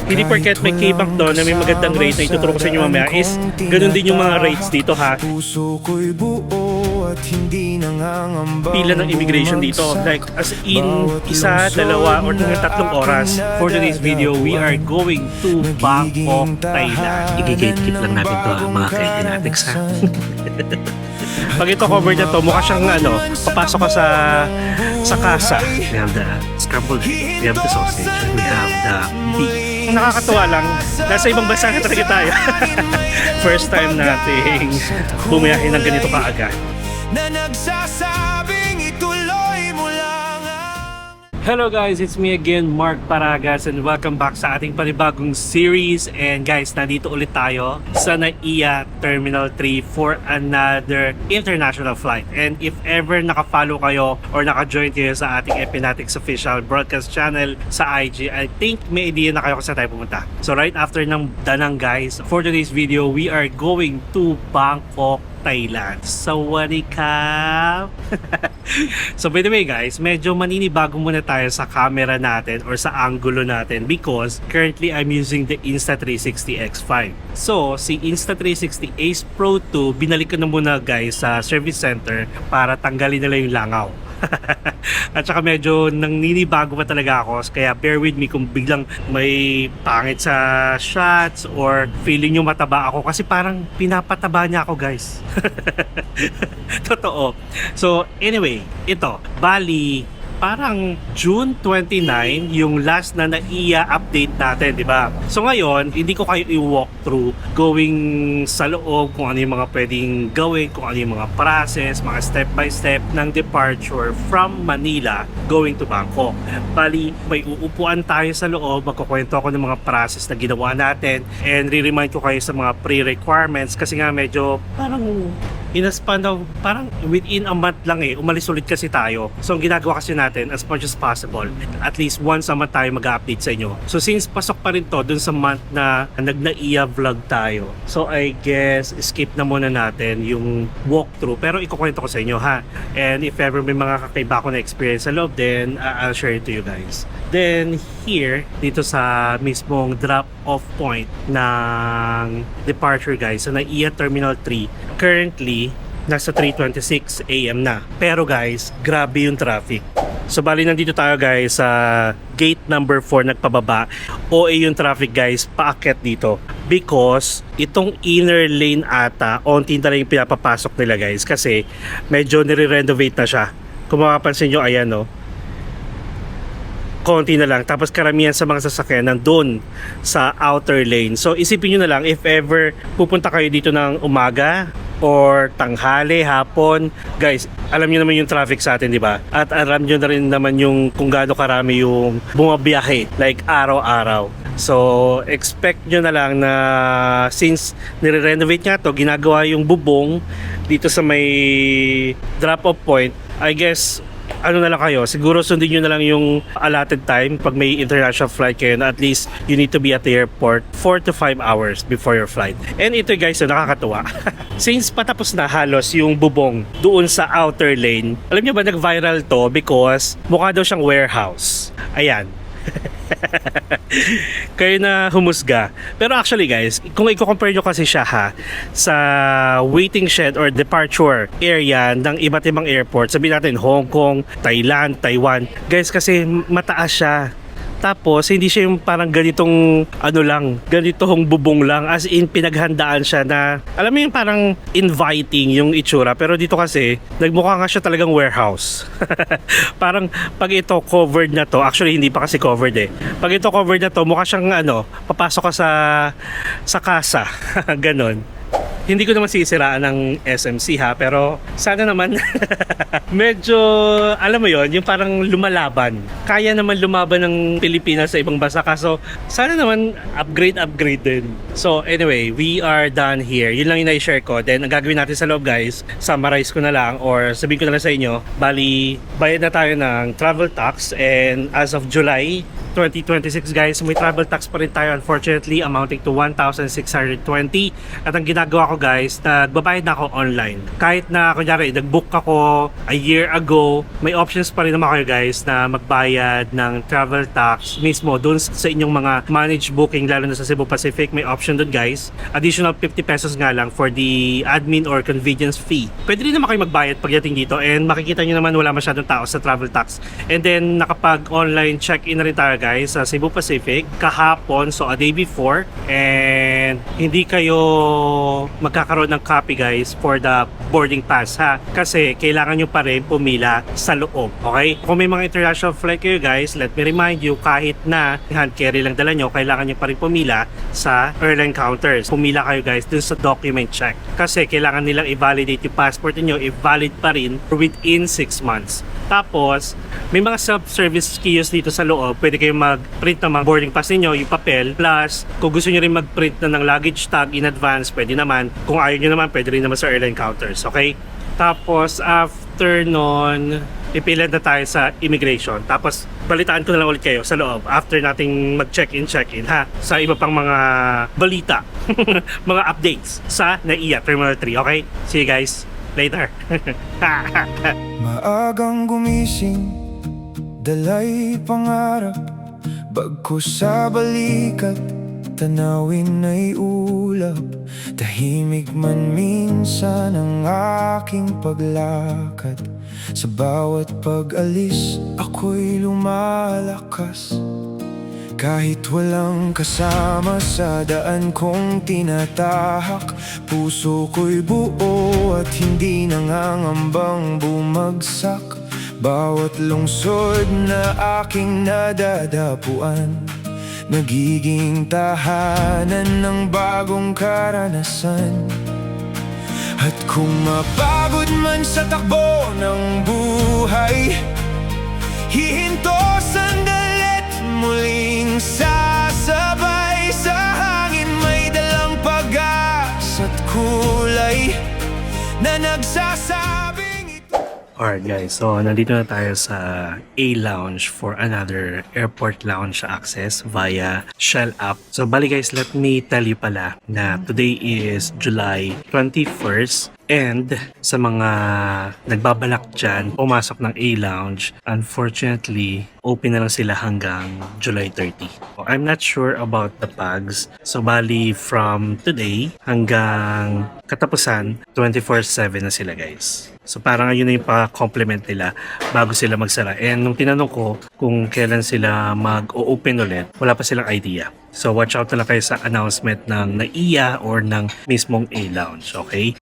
Hindi porket may K-Bank doon na may magandang rate na ituturo ko sa inyo mamaya is ganun din yung mga rates dito ha. Pila ng immigration dito, like as in isa, dalawa or tatlong oras. For today's video, we are going to Bangkok, Thailand. I-gatekeep lang natin to mga ka-Etinatics ha. Pag ito cover na to, mukha siyang papasok ka sa kasa. We have the scrambled, we have the sausage, we have the beef. Nakakatuwa lang, nasa ibang bansa na talaga tayo. First time nating bumiyahe ng ganito kaaga. Na nagsasabing ituloy mo lang. Hello guys, it's me again, Mark Paragas, and welcome back sa ating panibagong series. And guys, nandito ulit tayo sa NAIA Terminal 3 for another international flight. And if ever naka-follow kayo or naka-join kayo sa ating Epinatics official broadcast channel sa IG, I think may idea na kayo kung saan tayo pumunta. So right after ng Danang guys, for today's video, we are going to Bangkok, Thailand. Sawadee-kap! So by the way guys, medyo maninibago muna tayo sa camera natin or sa angulo natin because currently I'm using the Insta360 X5. So si Insta360 Ace Pro 2, binalik ko na muna guys sa service center para tanggalin nila yung langaw. At saka medyo naninibago pa talaga ako, kaya bear with me kung biglang may pangit sa shots or feeling nyo mataba ako kasi parang pinapataba niya ako guys. Totoo. So anyway, ito bali parang June 29 yung last na NAIA update natin, di ba? So ngayon, hindi ko kayo i-walk through going sa loob kung ano yung mga pwedeng gawin, kung ano yung mga process, mga step by step ng departure from Manila going to Bangkok. Bali, may uupuan tayo sa loob, magkukwento ako ng mga process na ginawa natin and re-remind ko kayo sa mga pre-requirements kasi nga medyo parang in-span of parang within a month lang umalis ulit kasi tayo. So ang ginagawa kasi natin as much as possible, at least once a month tayo mag-update sa inyo. So since pasok pa rin to dun sa month na nag-NAIA vlog tayo, so I guess skip na muna natin yung walkthrough, pero ikukwento ko sa inyo ha. And if ever may mga kakaiba ko na experience sa loob, then I'll share it to you guys. Then here, dito sa mismong drop-off point ng departure guys, sa NAIA Terminal 3, currently nasa 3:26 AM na. Pero guys, grabe yung traffic. So bali nandito tayo guys sa gate number 4 nagpababa. OA yung traffic guys, paakyat dito. Because itong inner lane ata, onti na lang yung pinapapasok nila guys kasi medyo nire-renovate na siya. Kung makapansin nyo, ayan no, konti na lang. Tapos karamihan sa mga sasakyan nandun sa outer lane. So isipin nyo na lang, if ever pupunta kayo dito ng umaga or tanghali, hapon, guys, alam nyo naman yung traffic sa atin, di ba? At alam nyo na rin naman yung kung gaano karami yung bumabiyahe, like araw-araw. So expect nyo na lang na since nire-renovate nga to, ginagawa yung bubong dito sa may drop-off point, I guess ano na lang kayo, siguro sundin nyo na lang yung allotted time pag may international flight kayo na at least you need to be at the airport 4 to 5 hours before your flight. And ito guys, so nakakatuwa. Since patapos na halos yung bubong doon sa outer lane, alam nyo ba nag-viral to because mukha daw siyang warehouse. Ayan. Kayo na humusga. Pero actually guys, kung i-compare nyo kasi siya sa waiting shed or departure area ng iba't ibang airport, sabihin natin Hong Kong, Thailand, Taiwan, guys, kasi mataas siya. Tapos hindi siya yung parang ganitong ganitong bubong lang, as in pinaghandaan siya na alam mo yung parang inviting yung itsura, pero dito kasi nagmukha nga siya talagang warehouse. Parang pag ito covered na to, actually hindi pa kasi covered pag ito covered na to, mukha siyang papasok ka sa kasa. Ganon. Hindi ko naman sisiraan ng SMC pero sana naman medyo, alam mo yon, yung parang lumalaban. Kaya naman lumaban ng Pilipinas sa ibang bansa, kaso sana naman upgrade din. So anyway, we are done here. Yun lang yung na-share ko. Then ang gagawin natin sa loob guys, summarize ko na lang or sabihin ko na lang sa inyo, bali bayad na tayo ng travel tax, and as of July 2026 guys, may travel tax pa rin tayo unfortunately amounting to 1,620. At ang ginagawa ko guys, nagbabayad na ako online. Kahit na kunyari nag-book ako a year ago, may options pa rin naman kayo guys na magbayad ng travel tax mismo doon sa inyong mga managed booking, lalo na sa Cebu Pacific. May option doon guys. Additional 50 pesos nga lang for the admin or convenience fee. Pwede rin naman kayo magbayad pagdating dito, and makikita nyo naman wala masyadong tao sa travel tax. And then nakapag-online check-in na rin tayo guys sa Cebu Pacific kahapon, so a day before, and hindi kayo magkakaroon ng copy guys for the boarding pass ha, kasi kailangan nyo pa rin pumila sa loob. Okay? Kung may mga international flight kayo guys, let me remind you, kahit na hand carry lang dala nyo, kailangan nyo pa rin pumila sa airline counters. Pumila kayo guys dun sa document check, kasi kailangan nilang i-validate yung passport niyo, i-valid pa rin within 6 months. Tapos, may mga self-service kiosks dito sa loob. Pwede kayong mag-print ng mga boarding pass ninyo, yung papel. Plus, kung gusto nyo rin mag-print na ng luggage tag in advance, pwede naman. Kung ayaw nyo naman, pwede rin naman sa airline counters. Okay? Tapos, after nun, ipilan na tayo sa immigration. Tapos, balitaan ko na lang ulit kayo sa loob after nating mag-check-in, check-in ha, sa iba pang mga balita, mga updates sa NAIA Terminal 3. Okay? See you guys later. Maagang gumising, dalay pangarap, bagkus sa balikat, tanawin ay ulap. Tahimik man minsan ang aking paglakad, sa bawat pag-alis ako'y lumalakas. Kahit walang kasama sa daan kong tinatahak, puso ko'y buo at hindi nangangambang bumagsak. Bawat lungsod na aking nadadapuan, nagiging tahanan ng bagong karanasan. At kung mapagod man sa takbo ng buhay, hihinto sandalit, muling sasabay sa hangin. May dalang pag-asa't kulay na nagsasabing ito. Alright guys, so nandito na tayo sa A-Lounge for another airport lounge access via Shell app. So bali guys, let me tell you pala na today is July 21st. And sa mga nagbabalak dyan, pumasok ng A-Lounge, unfortunately, open na lang sila hanggang July 30. So, I'm not sure about the PAGs. So, bali from today hanggang katapusan, 24/7 na sila guys. So, parang yun na yung pa-complement nila bago sila magsara. And nung tinanong ko kung kailan sila mag-o-open ulit, wala pa silang idea. So, watch out na lang kayo sa announcement ng NAIA or ng mismong A-Lounge, okay?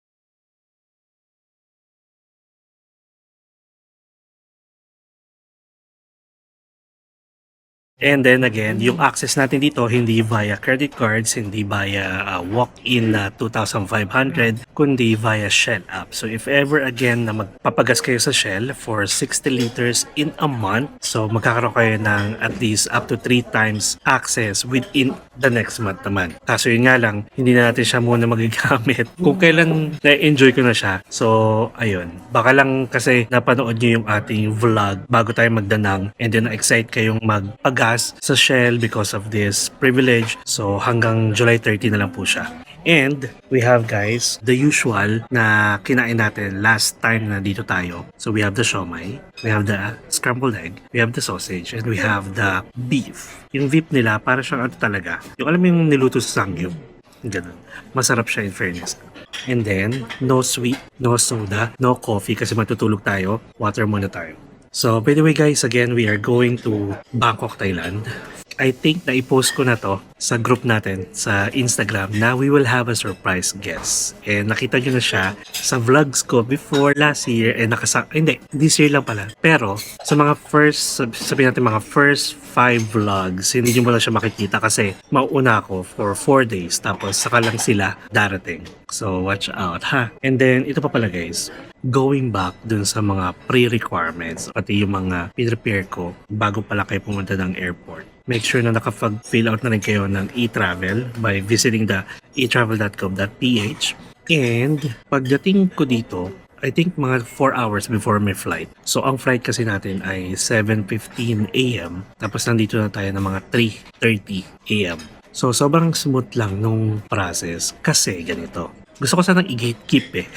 And then again, yung access natin dito, hindi via credit cards, hindi via walk-in na 2,500, kundi via Shell app. So if ever again na magpapagas kayo sa Shell for 60 liters in a month, so magkakaroon kayo ng at least up to 3 times access within the next month naman. Kaso yun nga lang, hindi na natin siya muna magagamit kung kailan na-enjoy ko na siya. So ayun, baka lang kasi napanood nyo yung ating vlog bago tayo magdanang, and then na-excite kayong magpagas sa Shell because of this privilege. So hanggang July 30 na lang po siya. And we have guys the usual na kinain natin last time na dito tayo. So we have the siomai, we have the scrambled egg, we have the sausage, and we have the beef. Yung beef nila para siyang ano talaga, yung alam mo yung niluto sa sangyup, ganun. Masarap siya in fairness. And then no sweet, no soda, no coffee kasi matutulog tayo. Water muna tayo. So, by the way guys, again, we are going to Bangkok, Thailand. I think na i-post ko na to sa group natin sa Instagram na we will have a surprise guest. And nakita nyo na siya sa vlogs ko before last year, and hindi, this year lang pala. Pero sa mga first, sabihin natin mga first 5 vlogs, hindi nyo mo lang siya makikita kasi mauuna ako for 4 days, tapos saka lang sila darating. So watch out ha. And then ito pa pala guys, going back dun sa mga pre-requirements, pati yung mga pinrepare ko bago pala kayo pumunta ng airport. Make sure na nakapag-fill out na rin kayo ng e-travel by visiting the etravel.com.ph. And pagdating ko dito, I think mga 4 hours before my flight. So ang flight kasi natin ay 7:15 AM. Tapos nandito na tayo ng mga 3:30 AM. So sobrang smooth lang nung process kasi ganito. Gusto ko sanang i-gatekeep eh.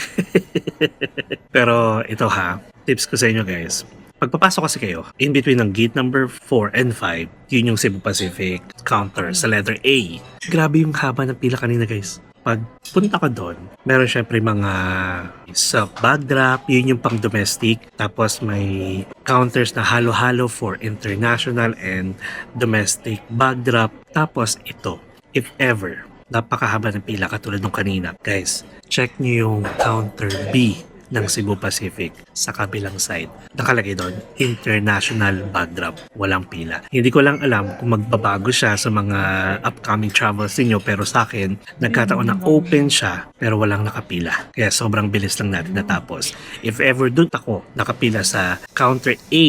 Pero ito ha, tips ko sa inyo guys. Pagpapasok kasi kayo, in between ng gate number 4 and 5, yun yung Cebu Pacific counter sa letter A. Grabe yung haba ng pila kanina guys. Pag punta ko doon, meron syempre mga self-bag drop, yun yung pang domestic. Tapos may counters na halo-halo for international and domestic bag drop. Tapos ito, if ever, napakahaba ng pila katulad nung kanina. Guys, check nyo yung counter B ng Cebu Pacific sa kabilang side. Nakalagay doon, international bag drop. Walang pila. Hindi ko lang alam kung magbabago siya sa mga upcoming travels ninyo, pero sa akin, nagkataon na open siya pero walang nakapila. Kaya sobrang bilis lang natin natapos. If ever doon ako nakapila sa counter A,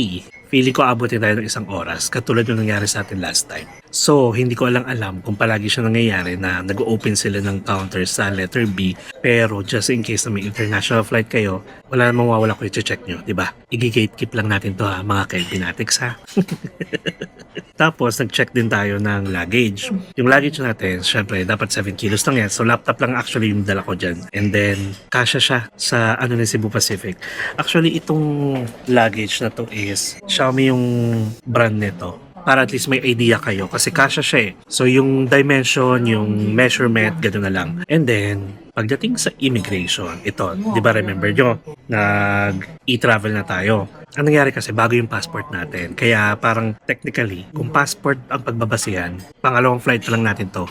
feeling ko abutin tayo ng 1 oras, katulad yung nangyari sa atin last time. So, hindi ko alam kung palagi siya nangyayari na nag-open sila ng counter sa letter B, pero just in case na may international flight kayo, wala namang mawawala ko i-check nyo, di ba? I-gatekeep lang natin to ha, mga kaibinatics ha. Tapos, nag-check din tayo ng luggage. Yung luggage natin, syempre, dapat 7 kilos lang yan. So, laptop lang actually yung dala ko dyan. And then, kasya siya sa ano ni Cebu Pacific. Actually, itong luggage na to is Xiaomi yung brand nito. Para at least may idea kayo. Kasi kasya siya eh. So, yung dimension, yung measurement, gano'n na lang. And then, pagdating sa immigration, ito, di ba remember nyo, nag-e-travel na tayo. Ang nangyari kasi, bago yung passport natin. Kaya parang technically, kung passport ang pagbabasihan, pangalawang flight pa lang natin to.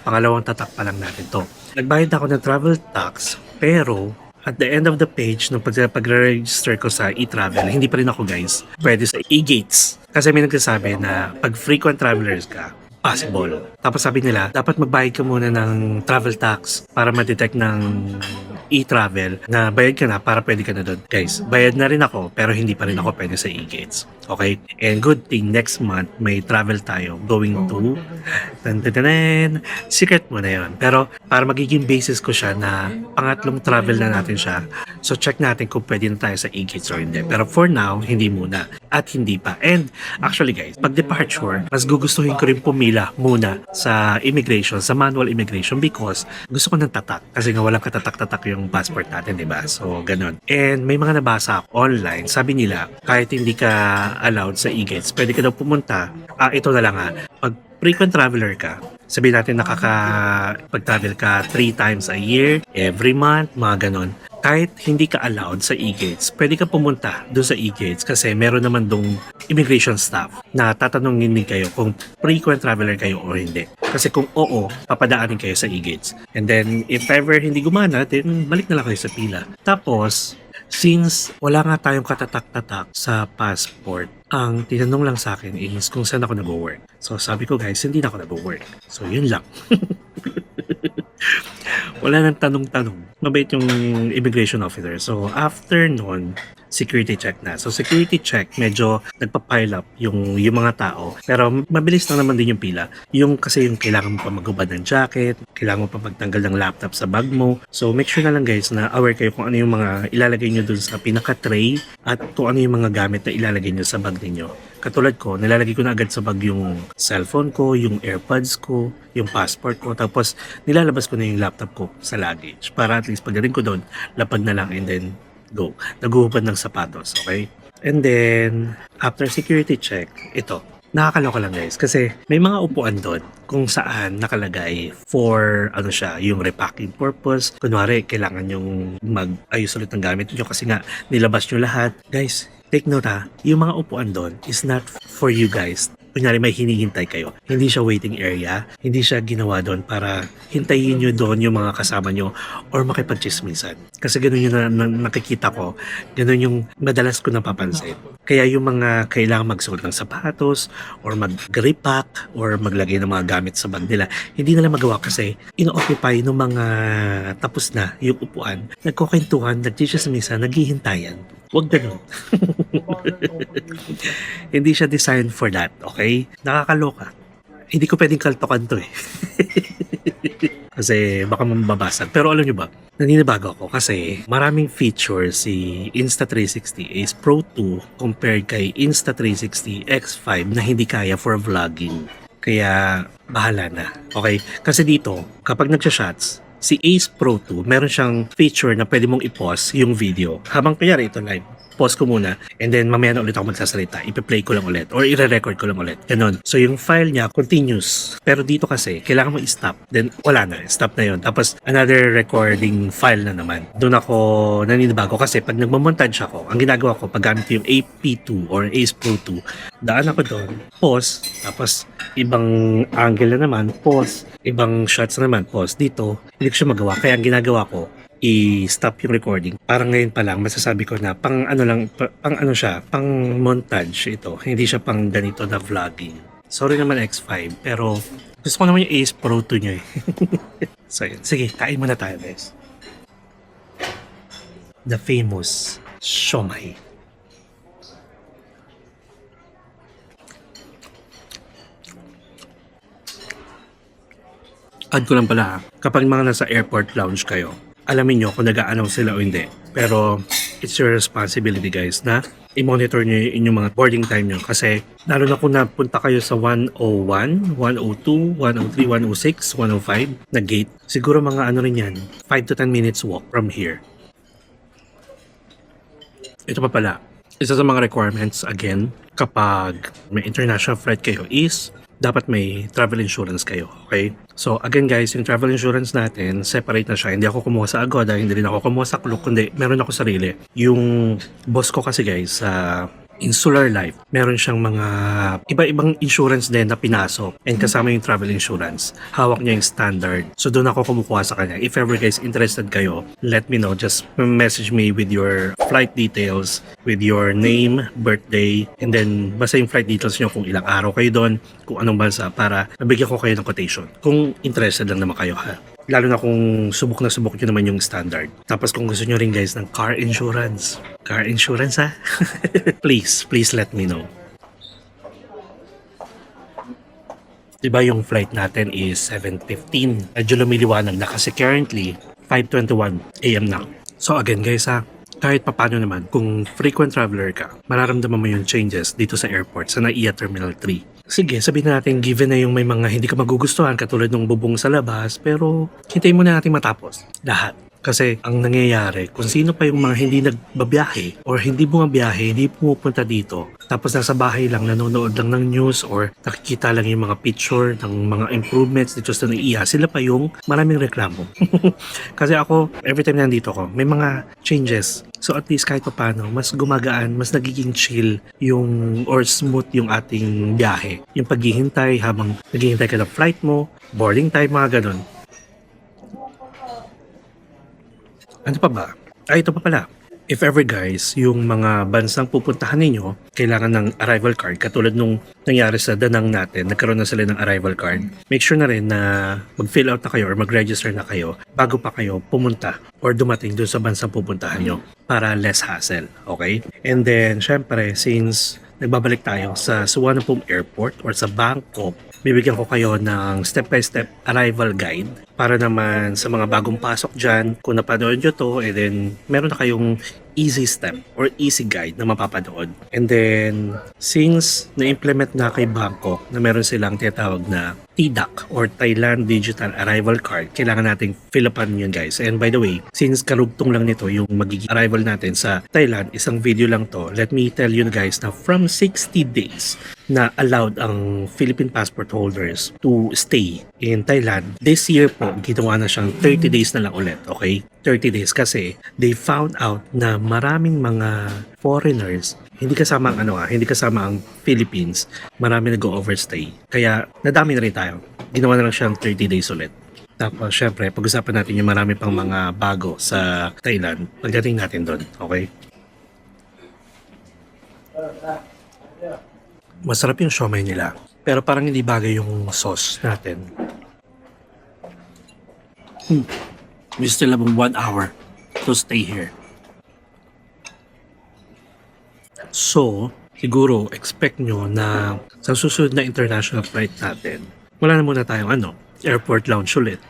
Pangalawang tatak pa lang natin to. Nagbayad ako ng travel tax, pero at the end of the page, nung pag-register ko sa e-travel, hindi pa rin ako guys, pwede sa e-gates. Kasi may nagsasabi na pag frequent travelers ka, possible. Tapos sabi nila, dapat magbayad ka muna ng travel tax para ma-detect ng e-travel na bayad ka na para pwede ka na doon. Guys, bayad na rin ako pero hindi pa rin ako pwede sa e-gates. Okay? And good thing, next month may travel tayo going to secret mo na yun. Pero para magiging basis ko siya na pangatlong travel na natin siya, so check natin kung pwede na tayo sa e-gates or hindi. Pero for now, hindi muna. At hindi pa. And actually guys, pag departure, mas gugustuhin ko rin pumila muna sa immigration, sa manual immigration because gusto ko ng tatak. Kasi nga walang katatak-tatak yung passport natin, di ba? So, ganun. And may mga nabasa ako online, sabi nila, kahit hindi ka allowed sa e-gates, pwede ka daw pumunta. Ito na lang ha. Pag frequent traveler ka, sabihin natin pag-travel ka 3 times a year, every month, mga ganon. Kahit hindi ka allowed sa e-gates, pwede ka pumunta doon sa e-gates kasi meron naman dong immigration staff na tatanungin din kayo kung frequent traveler kayo o hindi. Kasi kung oo, papadaanin kayo sa e-gates. And then, if ever hindi gumana, then balik na lang kayo sa pila. Tapos, since wala nga tayong katatak-tatak sa passport, ang tinanong lang sa akin is kung saan ako nag-work. So sabi ko guys, hindi na ako nag-work. So yun lang. Wala nang tanong-tanong. Mabait yung immigration officer. So after nun, security check na. So security check, medyo nagpa-pile up yung mga tao. Pero mabilis na naman din yung pila. Yung kasi yung kailangan mo pa maghubad ng jacket, kailangan mo pa magtanggal ng laptop sa bag mo. So make sure na lang guys na aware kayo kung ano yung mga ilalagay nyo dun sa pinaka-tray at kung ano yung mga gamit na ilalagay nyo sa bag ninyo. Katulad ko, nilalagay ko na agad sa bag yung cellphone ko, yung AirPods ko, yung passport ko, tapos nilalabas ko na yung laptop ko sa luggage para at least pagdating ko doon, lapag na lang and then go. Naguhubad ng sapatos, okay? And then, after security check, ito, nakakaloka lang guys kasi may mga upuan doon kung saan nakalagay for ano siya, yung repacking purpose. Kunwari, kailangan yung mag-ayos ulit ng gamit nyo kasi nga nilabas nyo lahat. Guys, take note ha, yung mga upuan doon is not for you guys. Kunyari may hinihintay kayo. Hindi siya waiting area. Hindi siya ginawa doon para hintayin nyo doon yung mga kasama nyo or makipagchismisan. Kasi ganun yung nakikita ko. Ganun yung madalas ko napapansin. Kaya yung mga kailangan magsuot ng sapatos or mag-repack or maglagay ng mga gamit sa bag nila, hindi nila magawa kasi ino-occupy ng mga tapos na yung upuan. Nagkukwentuhan, nagchismisan, naghihintayan. Huwag ganun. Hindi siya designed for that, okay? Nakakaloka. Hindi ko pwedeng kaltokan to eh. Kasi baka mababasag. Pero alam nyo ba, naninibago ako kasi maraming features si Insta360 Ace Pro 2 compared kay Insta360 X5 na hindi kaya for vlogging. Kaya bahala na. Okay? Kasi dito, kapag nagsha-shots, si Ace Pro 2, meron siyang feature na pwede mong i-pause yung video. Habang kanyari ito live, pause ko muna and then mamaya na ulit ako magsasalita. Ipe-play ko lang ulit or i-record ko lang ulit. Ganon. So yung file niya continuous. Pero dito kasi, kailangan mo i-stop. Then wala na. Stop na yun. Tapos another recording file na naman. Doon ako naninibago kasi pag nagmamontage ako, ang ginagawa ko, pag gamit ko yung AP2 or Ace Pro 2, daan ako doon, pause, tapos ibang angle na naman, pause, ibang shots na naman, pause. Dito, hindi ko siya magawa. Kaya ang ginagawa ko, i-stop yung recording. Parang ngayon pa lang, masasabi ko na pang ano lang, pang ano siya, pang montage ito. Hindi siya pang ganito na vlogging. Sorry naman X5, pero gusto ko naman yung Ace Pro 2 nyo eh. So yun. Sige, kain muna tayo guys. The famous siomai. Add ko lang pala, kapag mga nasa airport lounge kayo, alamin nyo kung nag-a-announce sila o hindi. Pero it's your responsibility guys na i-monitor nyo yung inyong mga boarding time nyo. Kasi lalo na kung napunta kayo sa 101, 102, 103, 106, 105 na gate, siguro mga ano rin yan, 5 to 10 minutes walk from here. Ito pa pala, isa sa mga requirements again, kapag may international flight kayo is dapat may travel insurance kayo, okay? So again guys, yung travel insurance natin, separate na siya. Hindi ako kumuha sa Agoda, hindi rin ako kumuha sa Klook, kundi meron ako sarili. Yung boss ko kasi guys, sa Insular Life, meron siyang mga iba-ibang insurance din na pinasok and kasama yung travel insurance. Hawak niya yung standard. So doon ako kumukuha sa kanya. If ever guys interested kayo, let me know. Just message me with your flight details, with your name, birthday, and then basta yung flight details nyo kung ilang araw kayo doon, kung anong bansa para mabigyan ko kayo ng quotation. Kung interested lang naman kayo ha. Lalo na kung subok na subok nyo naman yung standard. Tapos kung gusto nyo rin guys ng car insurance. Car insurance ha? please let me know. Diba yung flight natin is 7:15. Medyo lumiliwanag na kasi currently 5:21 AM na. So again guys ha, kahit papano naman, kung frequent traveler ka, mararamdaman mo yung changes dito sa airport sa NAIA Terminal 3. Sige, sabihin natin given na yung may mga hindi ka magugustuhan katulad ng bubong sa labas, pero hintayin muna natin matapos lahat. Kasi ang nangyayari, kung sino pa yung mga hindi nagbabiyahe or hindi bumabiyahe, hindi pumupunta dito, tapos nasa bahay lang, nanonood lang ng news or nakikita lang yung mga picture ng mga improvements dito sa NAIA, sila pa yung maraming reklamo. Kasi ako, every time nandito ko, may mga changes. So at least kahit pa paano, mas gumagaan, mas nagiging chill yung or smooth yung ating biyahe. Yung paghihintay habang naghihintay ka ng flight mo, boarding time, mga ganun. Ano pa ba? Ito pa pala. If ever guys, yung mga bansang pupuntahan ninyo, kailangan ng arrival card. Katulad nung nangyari sa Danang natin, nagkaroon na sila ng arrival card. Make sure na rin na mag-fill out na kayo or mag-register na kayo bago pa kayo pumunta or dumating dun sa bansang pupuntahan nyo para less hassle, okay? And then, syempre, since nagbabalik tayo sa Suvarnabhumi Airport or sa Bangkok, bibigyan ko kayo ng step-by-step arrival guide para naman sa mga bagong pasok dyan, kung napanood nyo to, and then meron na kayong easy step or easy guide na mapapanood. And then, since na-implement na kay Bangkok na meron silang tinatawag na TDAC or Thailand Digital Arrival Card, kailangan nating fill upan yun guys. And by the way, since karugtong lang nito yung magiging arrival natin sa Thailand, isang video lang to, let me tell you guys na from 60 days na allowed ang Philippine passport holders to stay in Thailand, this year po, ginawa na siyang 30 days na lang ulit, okay? 30 days kasi they found out na maraming mga foreigners, hindi kasama ang Philippines, marami nag-overstay. Kaya nadami na rin tayo. Ginawa na lang siyang 30 days ulit. Tapos syempre, pag-usapan natin yung marami pang mga bago sa Thailand. Pagdating natin doon, okay? Masarap yung siomai nila. Pero parang hindi bagay yung sauce natin. We still have 1 hour to stay here. So, siguro expect nyo na sa susunod na international flight natin, wala na muna tayong Airport lounge ulit.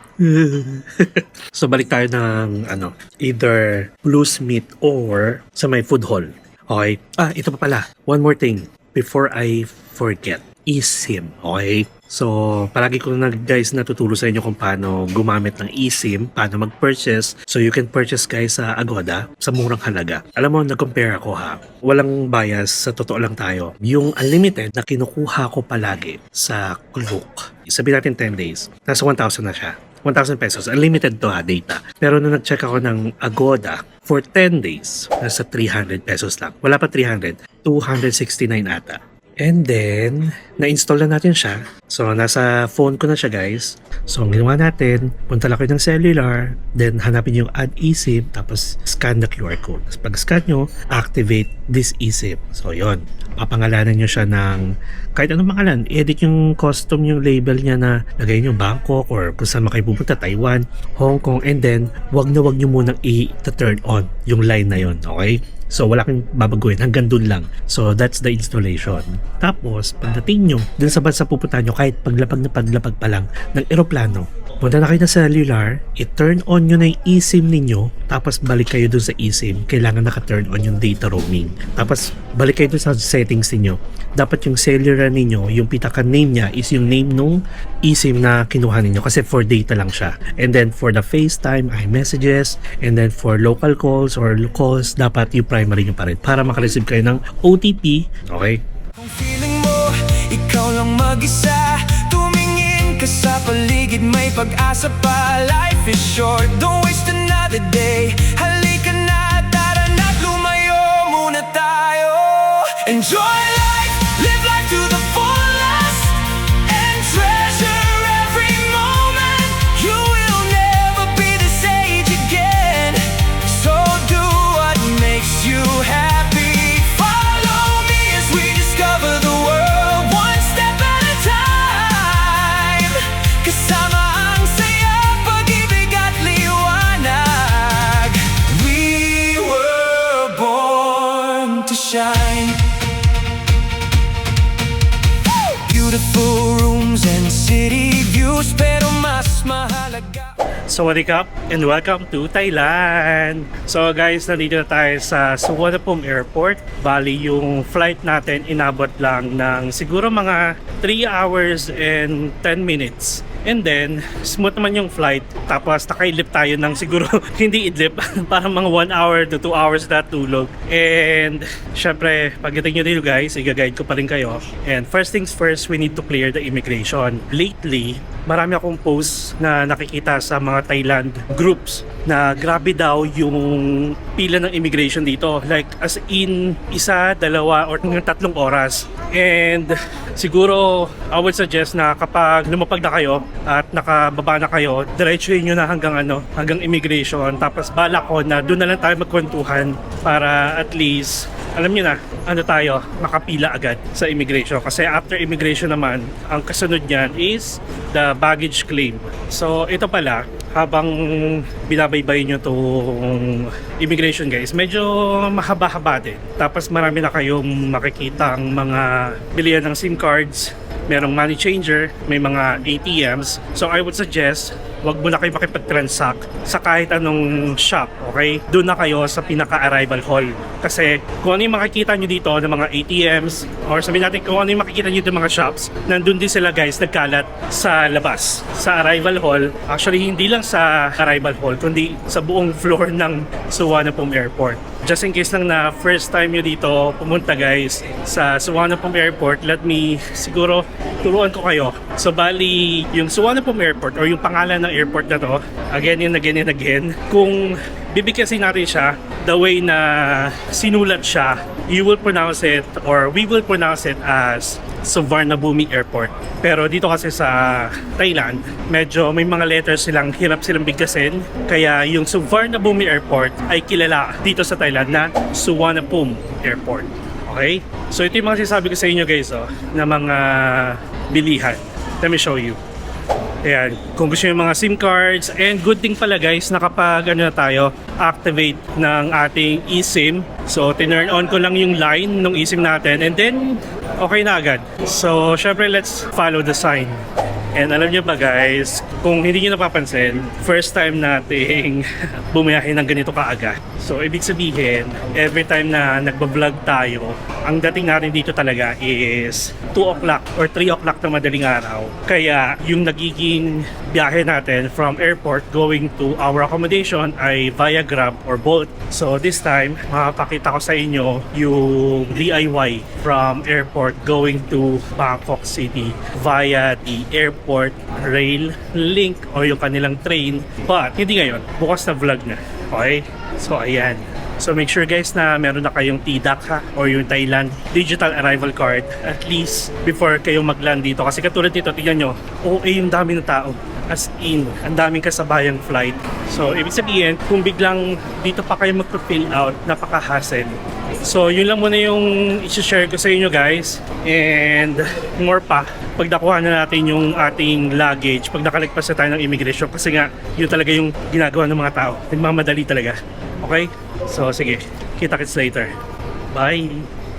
So balik tayo ng either Blue's Meat or sa may food hall. Okay? Ito pa pala. One more thing before I forget. eSIM. Okay? So, palagi ko na guys natuturo sa inyo kung paano gumamit ng eSIM, paano mag-purchase. So, you can purchase guys sa Agoda sa murang halaga. Alam mo, nag-compare ako ha. Walang bias, sa totoo lang tayo. Yung unlimited na kinukuha ko palagi sa Klook, sabihin natin 10 days, nasa 1,000 na siya. 1,000 pesos. Unlimited to ha, data. Pero nung nag-check ako ng Agoda, for 10 days, nasa 300 pesos lang. Wala pa 300, 269 ata. And then, na-install na natin siya. So, nasa phone ko na siya guys. So, ang ginawa natin, punta lang kayo ng cellular, then hanapin yung add eSIM, tapos scan the QR code. Tapos pag-scan nyo, activate this eSIM. So, yon, papangalanan nyo siya ng kahit anong pangalan. Edit yung custom yung label niya na lagay nyo Bangkok or kung saan kayo pupunta, Taiwan, Hong Kong, and then, wag na wag nyo munang i-turn on yung line na yon, okay? So, wala kang babaguhin. Hanggang dun lang. So, that's the installation. Tapos, pagdating nyo, dun sa bansa pupunta nyo, kahit paglapag pa lang ng eroplano, punta na kayo na sa cellular, i-turn on nyo na yung eSIM ninyo, tapos balik kayo dun sa eSIM. Kailangan naka-turn on yung data roaming. Tapos, balik kayo dun sa settings ninyo. Dapat yung cellular ninyo, yung pinaka-name niya is yung name nung eSIM na kinuha ninyo kasi for data lang siya. And then, for the FaceTime, iMessages, and then for local calls or calls, dapat yung primary nyo pa rin para makareceive kayo ng OTP. Okay? Kung feeling mo, ikaw lang mag-isa, tumingin ka sa paligid, may pag-asa pa. Life is short, don't waste another day. Halika na, tara na't lumayo muna tayo. Enjoy life, live life to the fullest, and treasure every moment. You will never be this age again, so do what makes you happy. Follow me as we discover the world, one step at a time. Kasama ang saya, pag-ibig at liwanag. We were born to shine. Beautiful rooms and city views, pero mas mahalaga. So what up and welcome to Thailand! So guys, nandito na tayo sa Suvarnabhumi Airport. Bali yung flight natin inabot lang ng siguro mga 3 hours and 10 minutes. And then, smooth naman yung flight. Tapos nakaidlip tayo ng siguro, hindi idlip, parang mga 1 hour to 2 hours na tulog. And syempre, pagdating nyo dito guys, i-guide ko pa rin kayo. And first things first, we need to clear the immigration. Lately, marami akong posts na nakikita sa mga Thailand groups na grabe daw yung pila ng immigration dito. Like as in, 1, 2, or 3 oras. And siguro, I would suggest na kapag lumapag na kayo at nakababa na kayo, diretsuhin nyo na hanggang immigration. Tapos balak ko na doon na lang tayo magkwentuhan para at least alam niyo na, tayo, makapila agad sa immigration. Kasi after immigration naman, ang kasunod niyan is the baggage claim. So, ito pala, habang binabaybay nyo itong immigration guys, medyo mahaba-haba din. Tapos marami na kayong makikita ang mga bilihan ng SIM cards, merong money changer, may mga ATMs. So, I would suggest, wag mo na kayo makipag-transact sa kahit anong shop, okay? Doon na kayo sa pinaka-arrival hall. Kasi kung ano yung makikita nyo dito ng mga ATMs, or sabihin natin kung ano yung makikita nyo dito ng mga shops, nandun din sila guys, nagkalat sa labas, sa arrival hall. Actually, hindi lang sa arrival hall, kundi sa buong floor ng Suvarnabhumi Airport. Just in case lang na first time nyo dito pumunta guys sa Suvarnabhumi Airport, let me siguro turuan ko kayo. So bali, yung Suvarnabhumi Airport or yung pangalan ng airport na to, again and again and again, kung bibigkasin natin siya the way na sinulat siya, you will pronounce it or we will pronounce it as Suvarnabhumi Airport. Pero dito kasi sa Thailand, medyo may mga letters silang hirap silang bigkasin. Kaya yung Suvarnabhumi Airport ay kilala dito sa Thailand na Suvarnabhumi Airport. Okay? So ito yung mga sinasabi ko sa inyo guys na mga bilihan. Let me show you. Ayan, kung gusto nyo yung mga SIM cards, and good thing pala guys na kapag na tayo, activate ng ating eSIM. So, tinurn on ko lang yung line ng eSIM natin and then, okay na agad. So, syempre, let's follow the sign. And alam nyo ba guys, kung hindi nyo napapansin, first time nating bumiyahe ng ganito kaaga. So ibig sabihin, every time na nagbablog tayo, ang dating natin dito talaga is 2 o'clock or 3 o'clock na madaling araw. Kaya yung nagiging biyahe natin from airport going to our accommodation ay via Grab or Bolt. So this time, makapakita ko sa inyo yung DIY from airport going to Bangkok City via the airport rail link o yung kanilang train. But hindi ngayon, bukas na vlog na. Okay? So ayan. So make sure guys na meron na kayong TDAC ha or yung Thailand Digital Arrival Card at least before kayo mag-land dito. Kasi katulad dito, tingnan nyo, yung dami ng tao. As in, ang daming kasabayang flight. So ibig sabihin, kung biglang dito pa kayo magpa-fill out, napaka-hassle. So yun lang muna yung i-share ko sa inyo guys. And more pa, pag nakuha na natin yung ating luggage, pag nakalagpas na tayo ng immigration, kasi nga yun talaga yung ginagawa ng mga tao. Nagmamadali talaga. Okay? So sige, kita-kits later. Bye!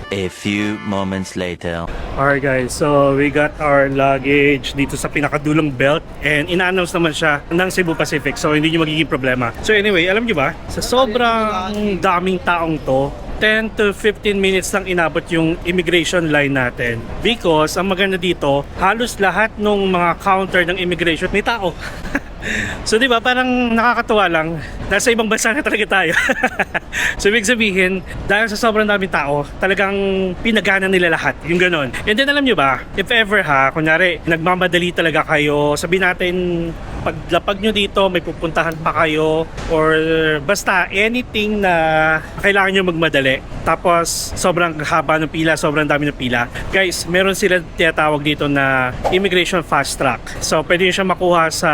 A few moments later. Alright guys, so we got our luggage dito sa pinakadulong belt and ina-announce naman siya ng Cebu Pacific, so hindi nyo magiging problema. So anyway, alam nyo ba, sa sobrang daming taong to, 10 to 15 minutes lang inabot yung immigration line natin. Because ang maganda dito, halos lahat ng mga counter ng immigration may tao. So di ba parang nakakatuwa lang, nasa ibang bansa na talaga tayo. So ibig sabihin, dahil sa sobrang daming tao, talagang pinagana nila lahat, yung ganon. And then alam nyo ba, if ever ha, kunyari nagmamadali talaga kayo, sabihin natin paglapag nyo dito may pupuntahan pa kayo or basta anything na kailangan nyo magmadali, tapos sobrang haba ng pila, sobrang dami ng pila, guys, meron sila tinatawag dito na immigration fast track. So pwede nyo siya makuha sa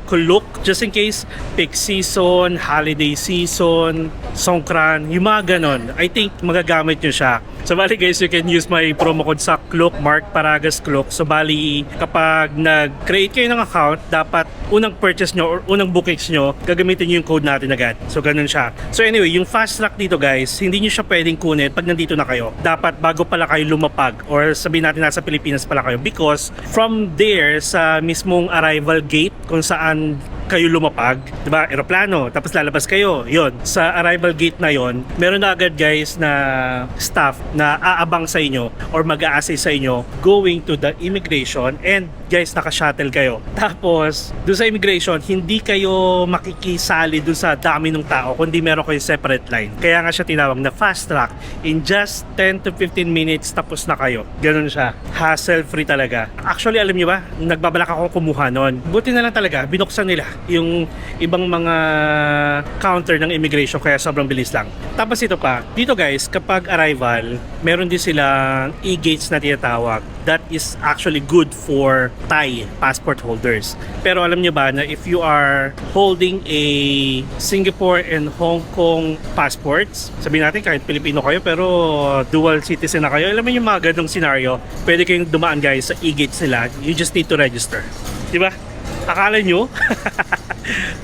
Klook, just in case peak season, holiday season, Songkran, yung mga ganon. I think magagamit nyo siya. So bali guys, you can use my promo code sa Klook, Mark Paragas Klook. So bali, kapag nag-create kayo ng account, dapat unang purchase nyo or unang bookings nyo, gagamitin nyo yung code natin agad. So ganun siya. So anyway, yung fast track dito guys, hindi nyo siya pwedeng kunin pag nandito na kayo. Dapat bago pala kayo lumapag or sabihin natin nasa Pilipinas pala kayo, because from there sa mismong arrival gate kung saan kayo lumapag, di ba? Eroplano, tapos lalabas kayo. Yon, sa arrival gate na yon, meron na agad guys na staff na aabang sa inyo or mag-a-assist sa inyo going to the immigration, and guys, naka-shuttle kayo. Tapos, doon sa immigration, hindi kayo makikisali doon sa dami ng tao kundi meron kayo separate line. Kaya nga siya tinawag na fast track. In just 10 to 15 minutes, tapos na kayo. Ganun siya. Hassle-free talaga. Actually, alam niyo ba, nagbabalak ako kumuha nun. Buti na lang talaga, binuksan nila yung ibang mga counter ng immigration, kaya sobrang bilis lang. Tapos ito pa, dito guys, kapag arrival, meron din silang e-gates na tinatawag. That is actually good for Thai passport holders. Pero alam niyo ba na if you are holding a Singapore and Hong Kong passports, sabihin natin kahit Pilipino kayo pero dual citizen na kayo, alam mo yung mga ganong scenario, pwede kayong dumaan guys sa e-gates nila. You just need to register. Diba? Akala nyo?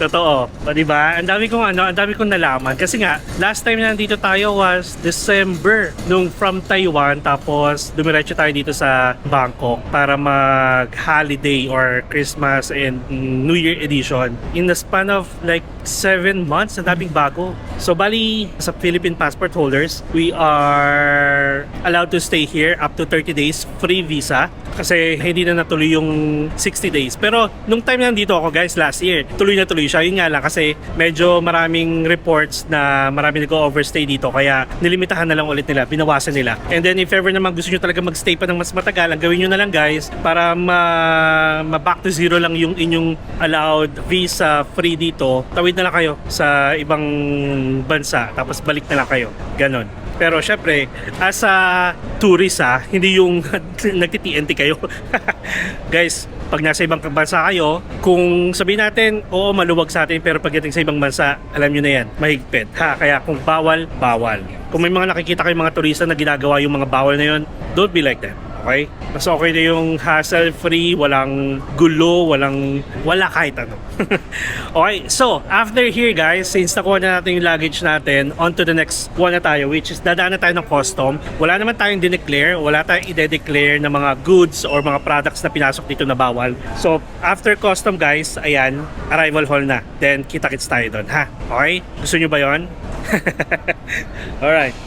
Totoo. O diba? Ang dami kong nalaman. Kasi nga, last time na nandito tayo was December nung from Taiwan, tapos dumiretso tayo dito sa Bangkok para mag-holiday or Christmas and New Year edition. In the span of like 7 months, ang daming bago. So bali, sa Philippine passport holders, we are allowed to stay here up to 30 days free visa kasi hindi na natuloy yung 60 days. Pero nung time na nandito ako guys last year, tuloy na tuloy siya. Yun nga lang kasi medyo maraming reports na marami nag-overstay dito, kaya nilimitahan na lang ulit nila, binawasan nila. And then if ever naman gusto nyo talaga magstay pa ng mas matagal, ang gawin nyo na lang guys para ma-back to zero lang yung inyong allowed visa free dito, tawid na lang kayo sa ibang bansa tapos balik na lang kayo. Ganon. Pero syempre, as a tourist hindi yung nagti-TNT kayo. Guys, pag nasa ibang bansa kayo, kung sabihin natin, oo, maluwag sa atin, pero pagdating sa ibang bansa, alam nyo na yan, mahigpit. Kaya kung bawal, bawal. Kung may mga nakikita kayong mga turista na ginagawa yung mga bawal na yun, don't be like them. Okay? Mas okay na yung hassle-free, walang gulo, wala kahit ano. Okay, so after here guys, since nakuha na natin yung luggage natin, on to the next one na tayo, which is dadaan na tayo ng custom. Wala naman tayong dineclare, wala tayong i-declare na mga goods or mga products na pinasok dito na bawal. So after custom guys, ayan, arrival hall na. Then kita-kits tayo doon, ha? Okay? Gusto nyo ba yun? Alright.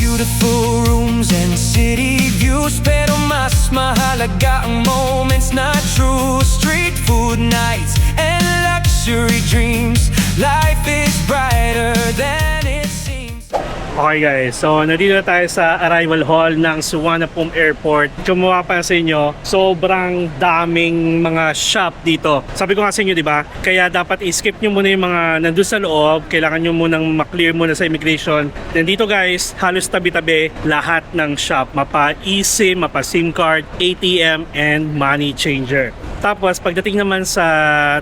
Beautiful rooms and city views, pero mas mahalaga ang moments na true. Street food nights and luxury dreams. Life is brighter than it seems. Okay guys, so nandito na tayo sa arrival hall ng Suvarnabhumi Airport. Kung mapapansin nyo, sobrang daming mga shop dito. Sabi ko nga sa inyo, di ba? Kaya dapat i-skip nyo muna yung mga nandun sa loob. Kailangan nyo munang maklear muna sa immigration. Then dito guys, halos tabi-tabi lahat ng shop. Mapa eSIM, mapa SIM card, ATM, and money changer. Tapos pagdating naman sa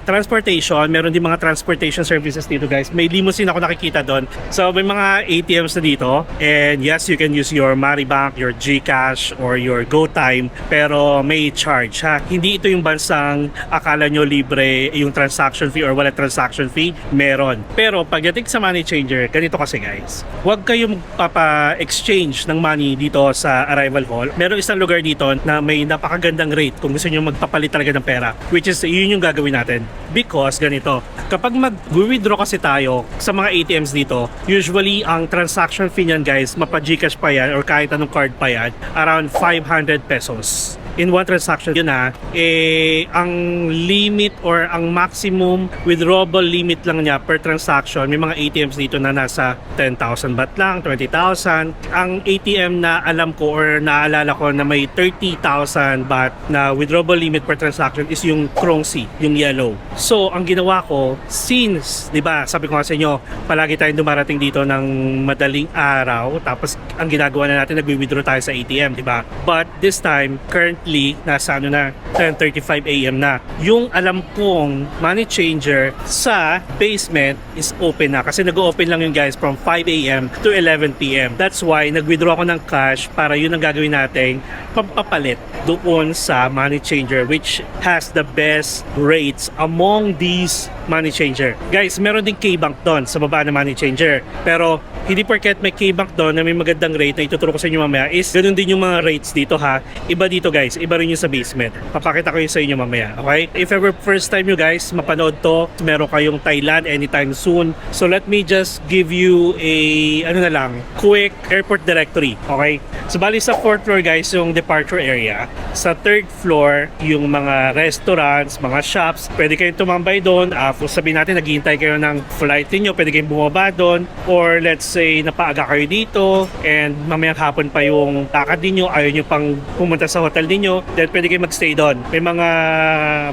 transportation, meron din mga transportation services dito guys. May limousine ako nakikita doon. So may mga ATMs na dito. And yes, you can use your Maribank, your GCash, or your GoTime. Pero may charge ha. Hindi ito yung bansang akala nyo libre yung transaction fee or wala transaction fee. Meron. Pero pagdating sa money changer, ganito kasi guys. Huwag kayong papa-exchange ng money dito sa arrival hall. Meron isang lugar dito na may napakagandang rate kung gusto nyo magpapalit talaga ng pera, which is yun yung gagawin natin. Because ganito, kapag mag-withdraw kasi tayo sa mga ATMs dito, usually ang transaction fee niyan guys, mapa-GCash pa yan or kahit anong card pa yan, around 500 pesos. In one transaction yun ha, ang limit or ang maximum withdrawable limit lang niya per transaction, may mga ATMs dito na nasa 10,000 baht lang, 20,000. Ang ATM na alam ko or naalala ko na may 30,000 baht na withdrawable limit per transaction is yung Krungsri, yung yellow. So, ang ginawa ko, since, di ba, sabi ko nga sa inyo, palagi tayong dumarating dito ng madaling araw, tapos ang ginagawa na natin, nagwi-withdraw tayo sa ATM, di ba? But this time, currently, nasa 10:35 AM na. Yung alam kong money changer sa basement is open na kasi nag-open lang yun guys from 5 AM to 11 PM. That's why nag-withdraw ako ng cash para yun ang gagawin natin pampapalit doon sa money changer which has the best rates among these money changer. Guys, meron din K-Bank doon sa baba ng money changer. Pero hindi porket may K-Bank doon na may magandang rate na ituturo ko sa inyo mamaya is ganun din yung mga rates dito ha. Iba dito guys, iba rin yung sa basement. Papakita ko yun sa inyo mamaya, okay? If ever first time you guys mapanood to, meron kayong Thailand anytime soon. So let me just give you a quick airport directory, okay? So bali sa 4th floor guys yung departure area. Sa 3rd floor yung mga restaurants, mga shops. Pwede kayong tumambay doon. Kung sabihin natin naghihintay kayo ng flight niyo, pwede kayong bumaba doon. Or let's say napaaga kayo dito and mamayang hapon pa yung lakad niyo, ayaw nyo pang pumunta sa hotel niyo, then pwede kayo magstay doon. May mga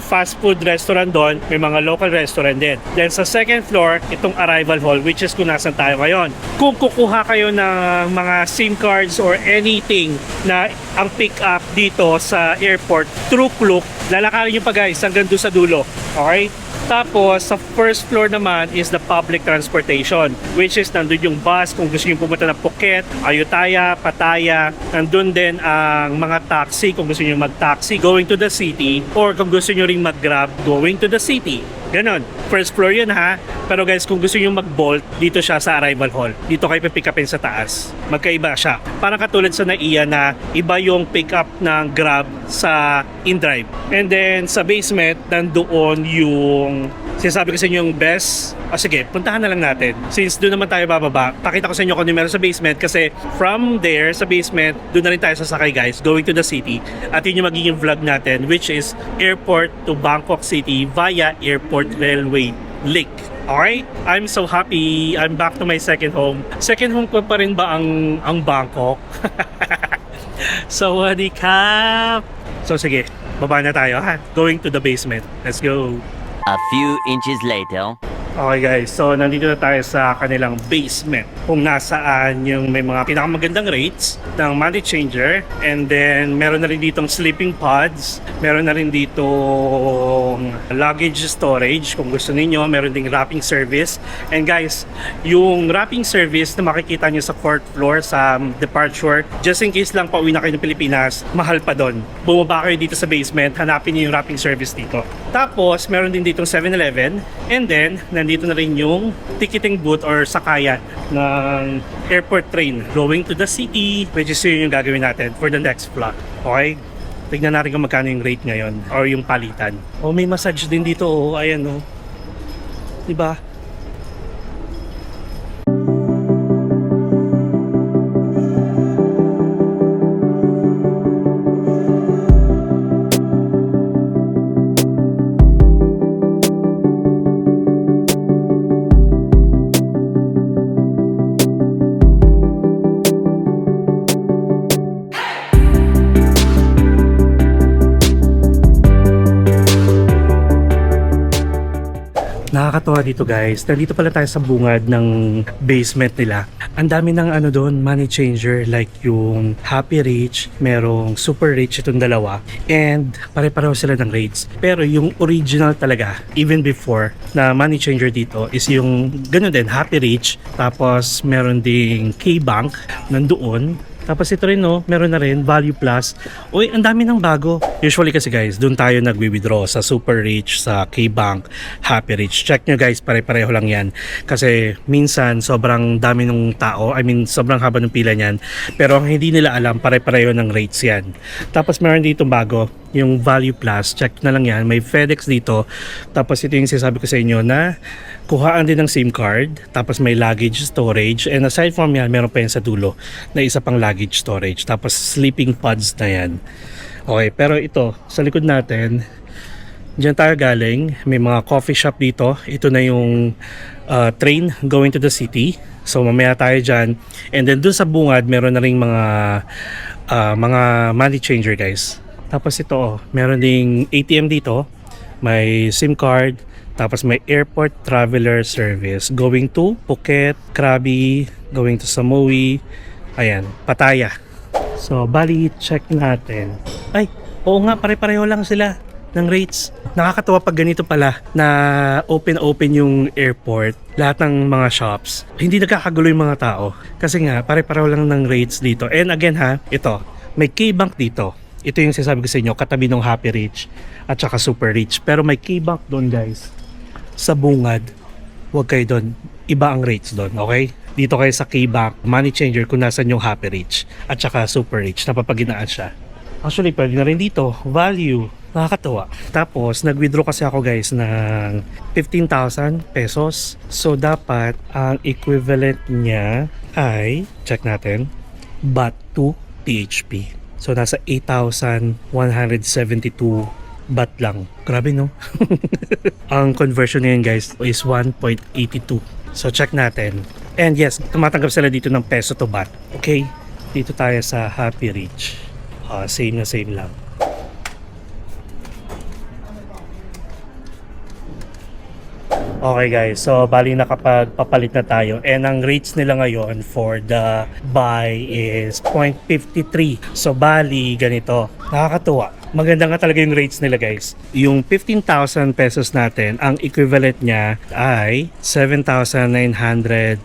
fast food restaurant doon, may mga local restaurant din. Then sa 2nd floor, itong arrival hall which is kung nasan tayo ngayon. Kung kukuha kayo ng mga SIM cards or anything na ang pick up dito sa airport through Klook, lalakarin nyo pa guys hanggang doon sa dulo. Okay? Tapos, sa 1st floor naman is the public transportation, which is nandun yung bus kung gusto nyo pumunta ng Phuket, Ayutthaya, Pattaya. Nandun din ang mga taxi kung gusto nyo mag-taxi going to the city or kung gusto nyo ring mag-grab going to the city. Ganon. 1st floor yun ha. Pero guys, kung gusto nyo mag-bolt, dito siya sa arrival hall. Dito kayo pick upin sa taas. Magkaiba siya. Parang katulad sa NAIA na iba yung pick up ng Grab sa InDrive. And then sa basement, nandoon yung sinasabi ko sa inyo yung best. Sige, puntahan na lang natin. Since doon naman tayo bababa, pakita ko sa inyo kung ano meron sa basement kasi from there sa basement, doon na rin tayo sasakay guys, going to the city. At yun yung magiging vlog natin which is airport to Bangkok City via Airport Railway Link. Alright? I'm so happy. I'm back to my second home. Second home ko pa rin ba ang Bangkok? Sawadee-kap! So sige, baba na tayo ha. Going to the basement. Let's go. A few inches later. Okay guys, so nandito na tayo sa kanilang basement kung nasaan yung may mga pinakamagandang rates ng money changer, and then meron na rin ditong sleeping pods, meron na rin ditong luggage storage kung gusto niyo, meron ding wrapping service. And guys, yung wrapping service na makikita nyo sa 4th floor sa departure, just in case lang pauwi na kayo ng Pilipinas, mahal pa doon. Bumaba kayo dito sa basement, hanapin nyo yung wrapping service dito. Tapos meron din ditong 7-Eleven, and then nandito na rin yung ticketing booth or sakayan ng airport train going to the city, which is yun yung gagawin natin for the next vlog. Okay? Tignan natin kung magkano yung rate ngayon or yung palitan. Oh, may massage din dito. Oh, ayan oh. Diba? Nakakatawa dito guys. Nandito pala tayo sa bungad ng basement nila. Ang dami ng ano doon, money changer, like yung Happy Rich, merong Super Rich, itong dalawa. And pare-pareho sila ng rates. Pero yung original talaga, even before, na money changer dito is yung ganun din, Happy Rich. Tapos meron ding K-Bank nandoon. Tapos ito rin no, meron na rin Value Plus. Uy, ang dami ng bago. Usually kasi guys, doon tayo nagwi-withdraw sa Super Rich, sa K-Bank, Happy Rich. Check nyo guys, pare-pareho lang yan. Kasi minsan sobrang dami ng tao, sobrang haba ng pila niyan. Pero ang hindi nila alam, pare-pareho ng rates yan. Tapos meron dito bago, yung Value Plus. Check na lang yan. May FedEx dito. Tapos ito yung sinasabi ko sa inyo na kuhaan din ng SIM card. Tapos may luggage storage. And aside from yan, meron pa yan sa dulo na isa pang luggage storage. Tapos sleeping pods na yan. Okay, pero ito, sa likod natin, dyan tayo galing. May mga coffee shop dito. Ito na yung train going to the city. So mamaya tayo dyan. And then dun sa bungad, meron na rin mga money changer guys. Tapos ito, meron ding ATM dito. May SIM card. Tapos may airport traveler service going to Phuket, Krabi, going to Samui, ayan, Pattaya. So, bali check natin. Ay, oo nga, pare-pareho lang sila ng rates. Nakakatawa pag ganito pala na open yung airport, lahat ng mga shops. Hindi nagkakagulo yung mga tao. Kasi nga, pare-pareho lang ng rates dito. And again ha, ito, may K-Bank dito. Ito yung sinasabi ko sa inyo, katabi ng Happy Rich at saka Super Rich. Pero may K-Bank doon guys. Sa bungad, huwag kayo doon. Iba ang rates doon, okay? Dito kayo sa K-Bank, money changer kung nasan yung Happy Rich at saka Super Rich, napapaginaan siya. Actually, pwede na rin dito, value. Nakakatawa. Tapos, nag-withdraw kasi ako guys ng 15,000 pesos. So, dapat ang equivalent niya ay, check natin, baht to PHP. So, nasa 8,172 baht lang. Grabe no? Ang conversion ngayon guys is 1.82. So check natin. And yes, tumatanggap sila dito ng peso to baht. Okay? Dito tayo sa Happy Rich. Same na same lang. Okay guys, so bali nakapagpapalit na tayo, and ang rates nila ngayon for the buy is 0.53. So bali ganito, nakakatuwa. Maganda nga talaga yung rates nila guys. Yung 15,000 pesos natin, ang equivalent niya ay 7,950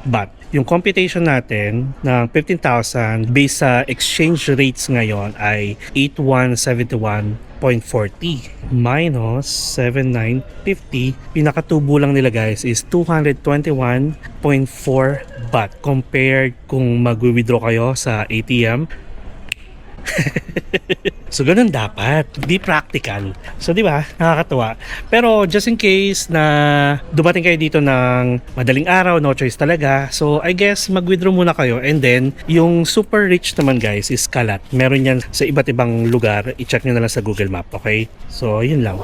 baht. Yung computation natin ng 15,000 based sa exchange rates ngayon ay 8,171.40 minus 7,950. Pinakatubo lang nila guys is 221.4 baht compared kung mag-withdraw kayo sa ATM. So ganun dapat, be practical. So di ba, nakakatuwa. Pero just in case na dumating kayo dito ng madaling araw, no choice talaga. So I guess mag-withdraw muna kayo, and then yung Super Rich naman guys is kalat. Meron yan sa iba't ibang lugar. I-check nyo na lang sa Google Map, okay? So yun lang.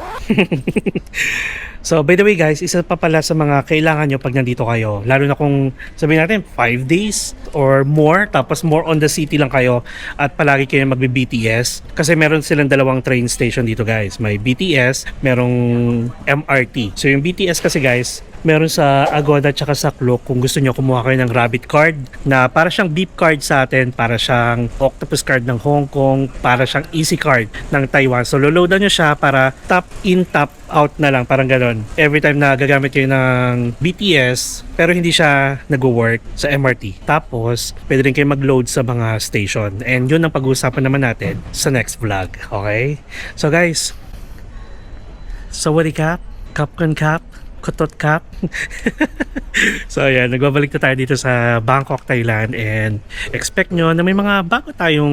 So by the way guys, isa pa pala sa mga kailangan nyo pag nandito kayo, lalo na kung sabihin natin 5 days or more, tapos more on the city lang kayo at palagi kayo magbe-BTS, kasi meron silang dalawang train station dito guys. May BTS, merong MRT. So yung BTS kasi guys, meron sa Agoda tsaka sa Klook kung gusto nyo kumuha kayo ng rabbit card na para siyang beep card sa atin, para siyang octopus card ng Hong Kong, para siyang easy card ng Taiwan. So loloadan nyo siya para tap in, tap out na lang, parang ganon. Every time na gagamit kayo ng BTS, pero hindi siya nag-work sa MRT. Tapos, pwede rin kayo mag-load sa mga station. And yun ang pag-uusapan naman natin sa next vlog. Okay? So guys, sawadee kap, kapkan kap, kutot kap. So ayan, nagbabalik na tayo dito sa Bangkok, Thailand, and expect nyo na may mga bago tayong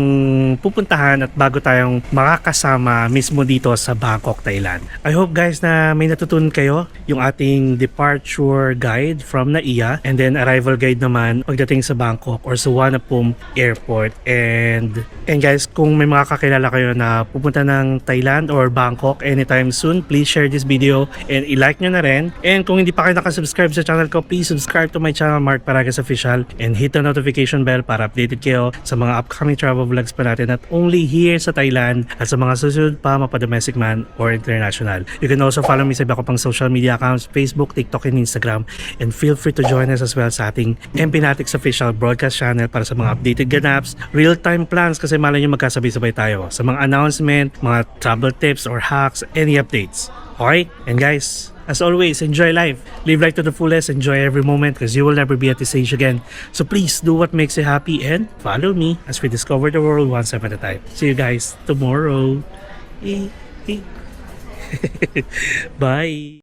pupuntahan at bago tayong makakasama mismo dito sa Bangkok, Thailand. I hope guys na may natutunan kayo yung ating departure guide from NAIA and then arrival guide naman pagdating sa Bangkok or sa Wanapum Airport. And guys, kung may mga kakilala kayo na pupunta ng Thailand or Bangkok anytime soon, please share this video and i-like nyo na rin. And kung hindi pa kayo nakasubscribe sa channel ko, please subscribe to my channel, Mark Paragas Official, and hit the notification bell para updated kayo sa mga upcoming travel vlogs pa natin, not only here sa Thailand at sa mga susunod pa, mapa-domestic man or international. You can also follow me sa iba ko pang social media accounts, Facebook, TikTok, and Instagram. And feel free to join us as well sa ating MPNatics Official broadcast channel para sa mga updated ganaps, real-time plans, kasi malay nyo magkasabay-sabay tayo sa mga announcement, mga travel tips or hacks, any updates. Okay? And guys, as always, enjoy life. Live life to the fullest. Enjoy every moment because you will never be at this age again. So please do what makes you happy and follow me as we discover the world one step at a time. See you guys tomorrow. Bye.